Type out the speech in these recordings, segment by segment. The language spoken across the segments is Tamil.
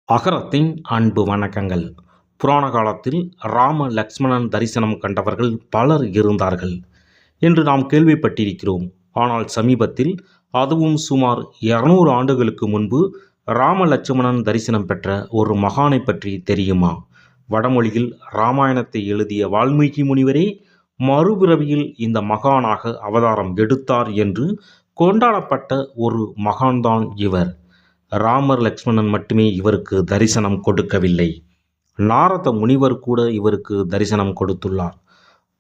அகரத்தின் அன்பு வணக்கங்கள். புராண காலத்தில் ராம லக்ஷ்மணன் தரிசனம் கண்டவர்கள் பலர் இருந்தார்கள் என்று நாம் கேள்விப்பட்டிருக்கிறோம். ஆனால் சமீபத்தில், அதுவும் சுமார் 200 ஆண்டுகளுக்கு முன்பு ராம லட்சுமணன் தரிசனம் பெற்ற ஒரு மகானை பற்றி தெரியுமா? வடமொழியில் இராமாயணத்தை எழுதிய வால்மீகி முனிவரே மறுபிறவியில் இந்த மகானாக அவதாரம் எடுத்தார் என்று கொண்டாடப்பட்ட ஒரு மகான்தான் இவர். ராமர் லக்ஷ்மணன் மட்டுமே இவருக்கு தரிசனம் கொடுக்கவில்லை, நாரத முனிவர் கூட இவருக்கு தரிசனம் கொடுத்துள்ளார்.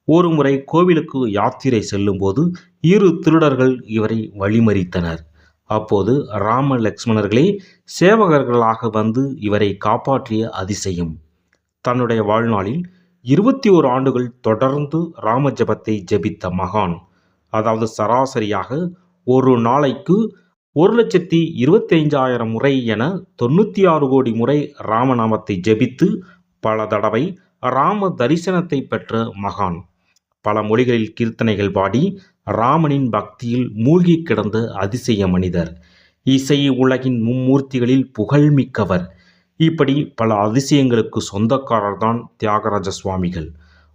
ஒரு முறை கோவிலுக்கு யாத்திரை செல்லும்போது 2 திருடர்கள் இவரை வழிமறித்தனர். அப்போது ராம லக்ஷ்மணர்களே சேவகர்களாக வந்து இவரை காப்பாற்றிய அதிசயம். தன்னுடைய வாழ்நாளில் 21 ஆண்டுகள் தொடர்ந்து ராம ஜபத்தை ஜபித்த மகான். அதாவது சராசரியாக ஒரு நாளைக்கு 1,25,000 முறை என 96 கோடி முறை ராமநாமத்தை ஜெபித்து பல தடவை ராம தரிசனத்தை பெற்ற மகான். பல மொழிகளில் கீர்த்தனைகள் பாடி ராமனின் பக்தியில் மூழ்கி கிடந்த அதிசய மனிதர். இசை உலகின் மும்மூர்த்திகளில் புகழ்மிக்கவர். இப்படி பல அதிசயங்களுக்கு சொந்தக்காரர்தான் தியாகராஜ சுவாமிகள்.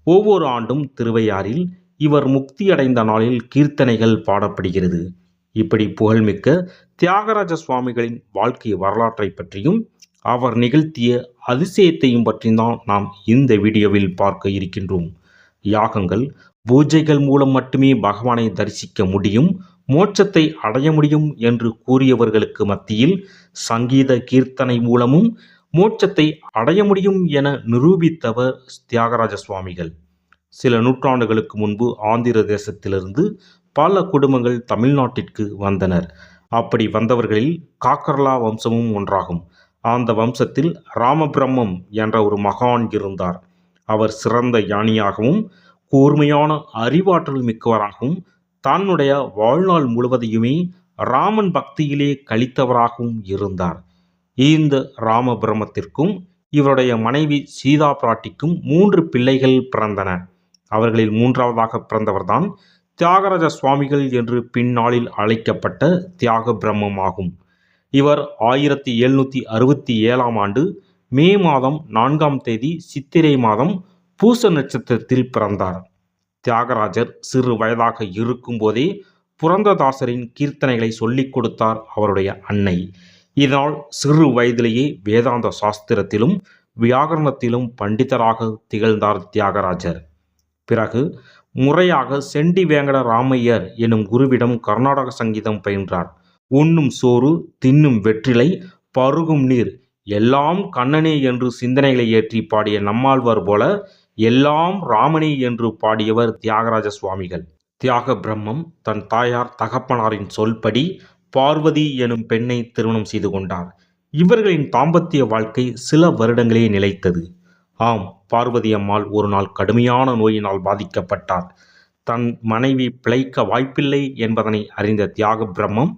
ஒவ்வொரு ஆண்டும் திருவையாறில் இவர் முக்தியடைந்த நாளில் கீர்த்தனைகள் பாடப்படுகிறது. இப்படி புகழ்மிக்க தியாகராஜ சுவாமிகளின் வாழ்க்கை வரலாற்றை பற்றியும் அவர் நிகழ்த்திய அதிசயத்தையும் பற்றியும் நாம் இந்த வீடியோவில் பார்க்க இருக்கின்றோம். யாகங்கள், பூஜைகள் மூலம் மட்டுமே பகவானை தரிசிக்க முடியும், மோட்சத்தை அடைய முடியும் என்று கூறியவர்களுக்கு மத்தியில் சங்கீத கீர்த்தனை மூலமும் மோட்சத்தை அடைய முடியும் என நிரூபித்தவர் தியாகராஜ சுவாமிகள். சில நூற்றாண்டுகளுக்கு முன்பு ஆந்திர தேசத்திலிருந்து பல குடும்பங்கள் தமிழ்நாட்டிற்கு வந்தனர். அப்படி வந்தவர்களில் காக்கர்லா வம்சமும் ஒன்றாகும். அந்த வம்சத்தில் ராமபிரம்மம் என்ற ஒரு மகான் இருந்தார். அவர் சிறந்த ஞானியாகவும் கூர்மையான அறிவாற்றல் மிக்கவராகவும் தன்னுடைய வாழ்நாள் முழுவதையுமே ராமன் பக்தியிலே கழித்தவராகவும் இருந்தார். இந்த ராமபிரம்மத்திற்கும் இவருடைய மனைவி சீதா பிராட்டிக்கும் 3 பிள்ளைகள் பிறந்தன. அவர்களில் 3வதாக பிறந்தவர்தான் தியாகராஜ சுவாமிகள் என்று பின்னாளில் அழைக்கப்பட்ட தியாக பிரம்மம் ஆகும். இவர் 1767 ஆண்டு மே மாதம் 4ஆம் தேதி சித்திரை மாதம் பூச நட்சத்திரத்தில் பிறந்தார். தியாகராஜர் சிறு வயதாக இருக்கும் போதே புரந்ததாசரின் கீர்த்தனைகளை சொல்லிக் கொடுத்தார் அவருடைய அன்னை. இதனால் சிறு வயதிலேயே வேதாந்த சாஸ்திரத்திலும் வியாகரணத்திலும் பண்டிதராக திகழ்ந்தார் தியாகராஜர். பிறகு முறையாக செண்டி வேங்கட ராமையர் எனும் குருவிடம் கர்நாடக சங்கீதம் பயின்றார். உண்ணும் சோறு, தின்னும் வெற்றிலை, பருகும் நீர் எல்லாம் கண்ணனே என்று சிந்தனைகளை ஏற்றி பாடிய நம்மாழ்வார் போல எல்லாம் ராமனே என்று பாடியவர் தியாகராஜ சுவாமிகள். தியாக பிரம்மம் தன் தாயார் தகப்பனாரின் சொல்படி பார்வதி எனும் பெண்ணை திருமணம் செய்து கொண்டார். இவர்களின் தாம்பத்திய வாழ்க்கை சில வருடங்களே நிலைத்தது. ஆம், பார்வதி அம்மாள் ஒரு நாள் கடுமையான நோயினால் பாதிக்கப்பட்டார். தன் மனைவி பிழைக்க வாய்ப்பில்லை என்பதனை அறிந்த தியாக பிரம்மம்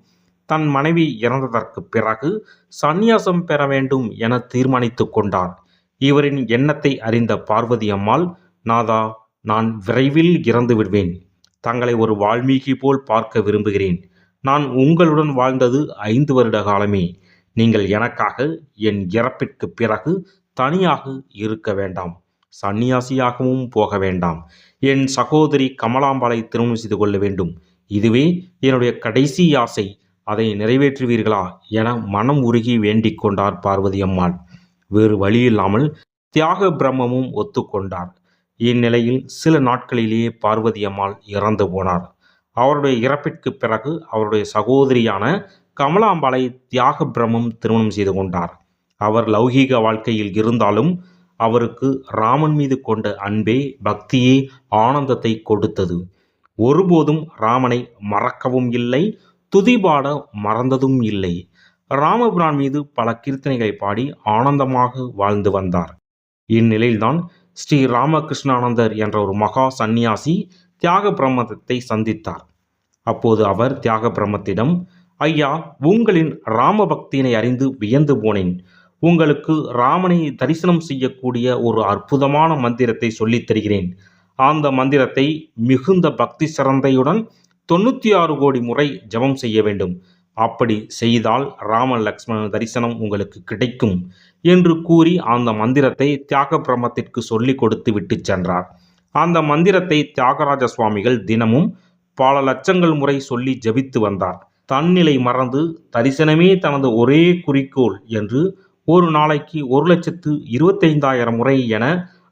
தன் மனைவி இறந்ததற்கு பிறகு சந்நியாசம் பெற வேண்டும் என தீர்மானித்து கொண்டார். இவரின் எண்ணத்தை அறிந்த பார்வதி அம்மாள், நாதா, நான் விரைவில் இறந்து விடுவேன். தங்களை ஒரு வால்மீகி போல் பார்க்க விரும்புகிறேன். நான் உங்களுடன் வாழ்ந்தது 5 வருட காலமே. நீங்கள் எனக்காக என் இறப்பிற்கு பிறகு தனியாக இருக்க வேண்டாம், சந்நியாசியாகவும் போக வேண்டாம். என் சகோதரி கமலாம்பாளை திருமணம் செய்து கொள்ள வேண்டும். இதுவே என்னுடைய கடைசி ஆசை. அதை நிறைவேற்றுவீர்களா என மனம் உருகி வேண்டிக் கொண்டார் பார்வதி அம்மாள். வேறு வழியில்லாமல் தியாக பிரம்மமும் ஒத்துக்கொண்டார். இந்நிலையில் சில நாட்களிலேயே பார்வதி அம்மாள் இறந்து போனார். அவருடைய இறப்பிற்கு பிறகு அவருடைய சகோதரியான கமலாம்பாளை தியாக பிரம்மம் திருமணம் செய்து கொண்டார். அவர் லௌகீக வாழ்க்கையில் இருந்தாலும் அவருக்கு ராமன் மீது கொண்ட அன்பே, பக்தியே ஆனந்தத்தை கொடுத்தது. ஒருபோதும் ராமனை மறக்கவும் இல்லை, துதிபாட மறந்ததும் இல்லை. ராமபிரான் மீது பல கீர்த்தனைகளை பாடி ஆனந்தமாக வாழ்ந்து வந்தார். இந்நிலையில்தான் ஸ்ரீ ராமகிருஷ்ணானந்தர் என்ற ஒரு மகா சந்நியாசி தியாக பிரம்மத்தை சந்தித்தார். அப்போது அவர் தியாக பிரம்மத்திடம், ஐயா, உங்களின் ராம பக்தியினை அறிந்து வியந்து போனேன். உங்களுக்கு ராமனை தரிசனம் செய்யக்கூடிய ஒரு அற்புதமான மந்திரத்தை சொல்லித் தருகிறேன். அந்த மந்திரத்தை மிகுந்த பக்தி சிரத்தையுடன் 96 கோடி முறை ஜபம் செய்ய வேண்டும். அப்படி செய்தால் ராம லக்ஷ்மண தரிசனம் உங்களுக்கு கிடைக்கும் என்று கூறி அந்த மந்திரத்தை தியாக பிரம்மத்திற்கு சொல்லிக் கொடுத்து விட்டு சென்றார். அந்த மந்திரத்தை தியாகராஜ சுவாமிகள் தினமும் பல லட்சங்கள் முறை சொல்லி ஜபித்து வந்தார். தன்னிலை மறந்து தரிசனமே தனது ஒரே குறிக்கோள் என்று ஒரு நாளைக்கு 1,25,000 முறை என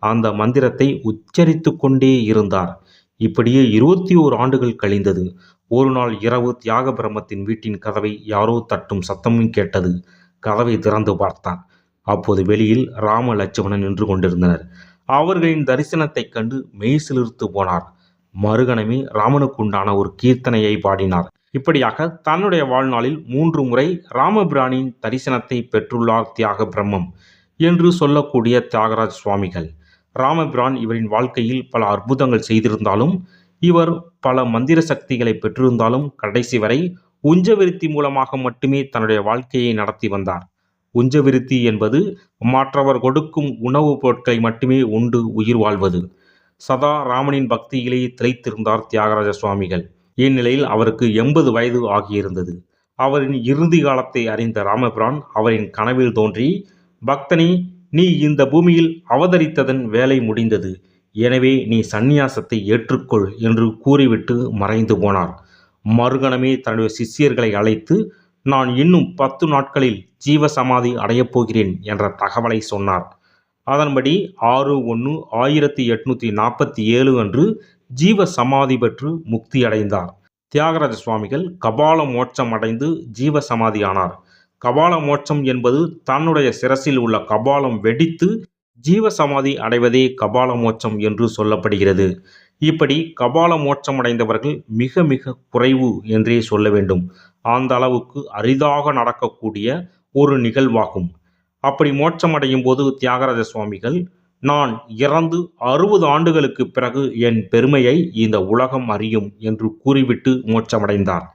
அந்த மந்திரத்தை உச்சரித்து கொண்டே இருந்தார். இப்படியே 21 ஆண்டுகள் கழிந்தது. ஒரு நாள் இரவு தியாக பிரம்மத்தின் வீட்டின் கதவை யாரோ தட்டும் சத்தமும் கேட்டது. கதவை திறந்து பார்த்தார். அப்போது வெளியில் ராம லட்சுமணன் நின்று கொண்டிருந்தனர். அவர்களின் தரிசனத்தைக் கண்டு மெய்சிலிர்த்து போனார். மறுகணமே ராமனுக்குண்டான ஒரு கீர்த்தனையை பாடினார். இப்படியாக தன்னுடைய வாழ்நாளில் 3 முறை ராமபிரானின் தரிசனத்தை பெற்றுள்ளார் தியாக பிரம்மம் என்று சொல்லக்கூடிய தியாகராஜ சுவாமிகள். ராமபிரான் இவரின் வாழ்க்கையில் பல அற்புதங்கள் செய்திருந்தாலும், இவர் பல மந்திர சக்திகளை பெற்றிருந்தாலும் கடைசி வரை உஞ்சவிருத்தி மூலமாக மட்டுமே தன்னுடைய வாழ்க்கையை நடத்தி வந்தார். உஞ்சவிருத்தி என்பது மற்றவர் கொடுக்கும் உணவுப் பொருட்களை மட்டுமே உண்டு உயிர் வாழ்வது. சதா ராமனின் பக்தியிலேயே திளைத்திருந்தார் தியாகராஜ சுவாமிகள். இந்நிலையில் அவருக்கு 80 வயது ஆகியிருந்தது. அவரின் இறுதி காலத்தை அறிந்த ராமபிரான் அவரின் கனவில் தோன்றி, பக்தனே, நீ இந்த பூமியில் அவதரித்ததன் வேலை முடிந்தது. எனவே நீ சந்நியாசத்தை ஏற்றுக்கொள் என்று கூறிவிட்டு மறைந்து போனார். மறுகணமே தன்னுடைய சிஷ்யர்களை அழைத்து, நான் இன்னும் 10 நாட்களில் ஜீவசமாதி அடையப் போகிறேன் என்ற தகவலை சொன்னார். அதன்படி 6/1/1847 அன்று ஜீவ சமாதி பெற்று முக்தி அடைந்தார். தியாகராஜ சுவாமிகள் கபால மோட்சம் அடைந்து ஜீவ சமாதியானார். கபால மோட்சம் என்பது தன்னுடைய சிரசில் உள்ள கபாலம் வெடித்து ஜீவ சமாதி அடைவதே கபால மோட்சம் என்று சொல்லப்படுகிறது. இப்படி கபால மோட்சம் அடைந்தவர்கள் மிக மிக குறைவு என்றே சொல்ல வேண்டும். அந்த அளவுக்கு அரிதாக நடக்கக்கூடிய ஒரு நிகழ்வாகும். அப்படி மோட்சம் அடையும் போது தியாகராஜ சுவாமிகள், நான் இறந்து 60 ஆண்டுகளுக்கு பிறகு என் பெருமையை இந்த உலகம் அறியும் என்று கூறிவிட்டு மோட்சமடைந்தார்.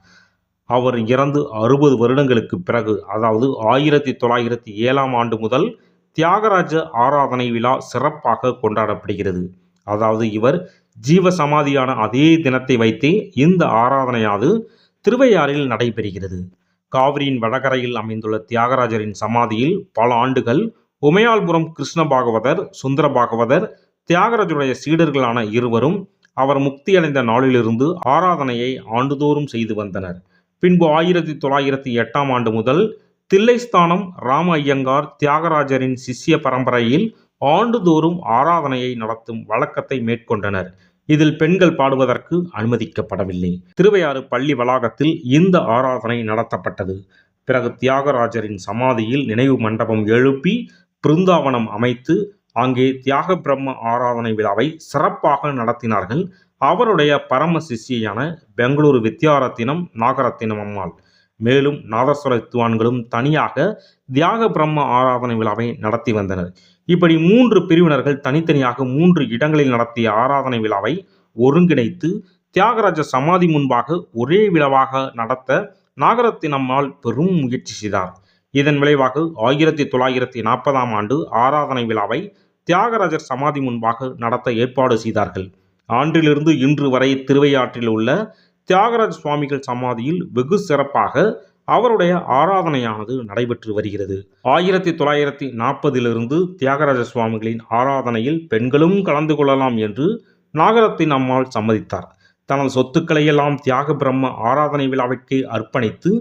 அவர் இறந்து 60 வருடங்களுக்கு பிறகு, அதாவது 1907ஆம் ஆண்டு முதல் தியாகராஜ ஆராதனை விழா சிறப்பாக கொண்டாடப்படுகிறது. அதாவது இவர் ஜீவ சமாதியான அதே தினத்தை வைத்தே இந்த ஆராதனையானது திருவையாறில் நடைபெறுகிறது. காவிரியின் வடகரையில் அமைந்துள்ள தியாகராஜரின் சமாதியில் பல ஆண்டுகள் உமையாள்புரம் கிருஷ்ண பாகவதர், சுந்தர பாகவதர், தியாகராஜருடைய சீடர்களான இருவரும் அவர் முக்தியடைந்த நாளிலிருந்து ஆராதனையை ஆண்டுதோறும் செய்து வந்தனர். பின்பு 1908ஆம் ஆண்டு முதல் தில்லைஸ்தானம் ராம ஐயங்கார் தியாகராஜரின் சிஷ்ய பரம்பரையில் ஆண்டுதோறும் ஆராதனையை நடத்தும் வழக்கத்தை மேற்கொண்டனர். இதில் பெண்கள் பாடுவதற்கு அனுமதிக்கப்படவில்லை. திருவையாறு பள்ளி வளாகத்தில் இந்த ஆராதனை நடத்தப்பட்டது. பிறகு தியாகராஜரின் சமாதியில் நினைவு மண்டபம் எழுப்பி பிருந்தாவனம் அமைத்து அங்கே தியாக பிரம்ம ஆராதனை விழாவை சிறப்பாக நடத்தினார்கள். அவருடைய பரம சிஷ்யான பெங்களூரு வித்யாரத்தினம் நாகரத்தினம் அம்மாள். மேலும் நாதஸ்வர வித்வான்களும் தனியாக தியாக பிரம்ம ஆராதனை விழாவை நடத்தி வந்தனர். இப்படி 3 பிரிவினர்கள் தனித்தனியாக 3 இடங்களில் நடத்திய ஆராதனை விழாவை ஒருங்கிணைத்து தியாகராஜ சமாதி முன்பாக ஒரே விழாவாக நடத்த நாகரத்தினம்மாள் பெரும் முயற்சி செய்தார். இதன் விளைவாக 1940ஆம் ஆண்டு ஆராதனை விழாவை தியாகராஜர் சமாதி முன்பாக நடத்த ஏற்பாடு செய்தார்கள். ஆண்டிலிருந்து இன்று வரை திருவையாற்றில் உள்ள தியாகராஜ சுவாமிகள் சமாதியில் வெகு சிறப்பாக அவருடைய ஆராதனையானது நடைபெற்று வருகிறது. 1940 தியாகராஜ சுவாமிகளின் ஆராதனையில் பெண்களும் கலந்து கொள்ளலாம் என்று நாகரத்தின் அம்மாள் சம்மதித்தார். தனது சொத்துக்களையெல்லாம் தியாக பிரம்ம ஆராதனை விழாவிற்கு அர்ப்பணித்து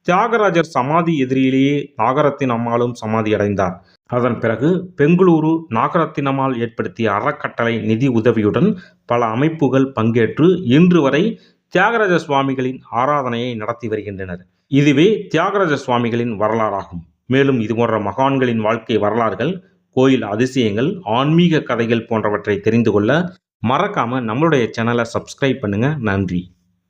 தியாகராஜர் சமாதி எதிரிலேயே நாகரத்தின் அம்மாளும் சமாதி அடைந்தார். அதன் பிறகு பெங்களூரு நாகரத்தின் அம்மாள் ஏற்படுத்திய அறக்கட்டளை நிதி உதவியுடன் பல அமைப்புகள் பங்கேற்று இன்று வரை தியாகராஜ சுவாமிகளின் ஆராதனையை நடத்தி வருகின்றனர். இதுவே தியாகராஜ சுவாமிகளின் வரலாறாகும். மேலும் இதுபோன்ற மகான்களின் வாழ்க்கை வரலாறுகள், கோயில் அதிசயங்கள், ஆன்மீக கதைகள் போன்றவற்றை தெரிந்து கொள்ள மறக்காம நம்மளுடைய சேனலை சப்ஸ்கிரைப் பண்ணுங்க. நன்றி.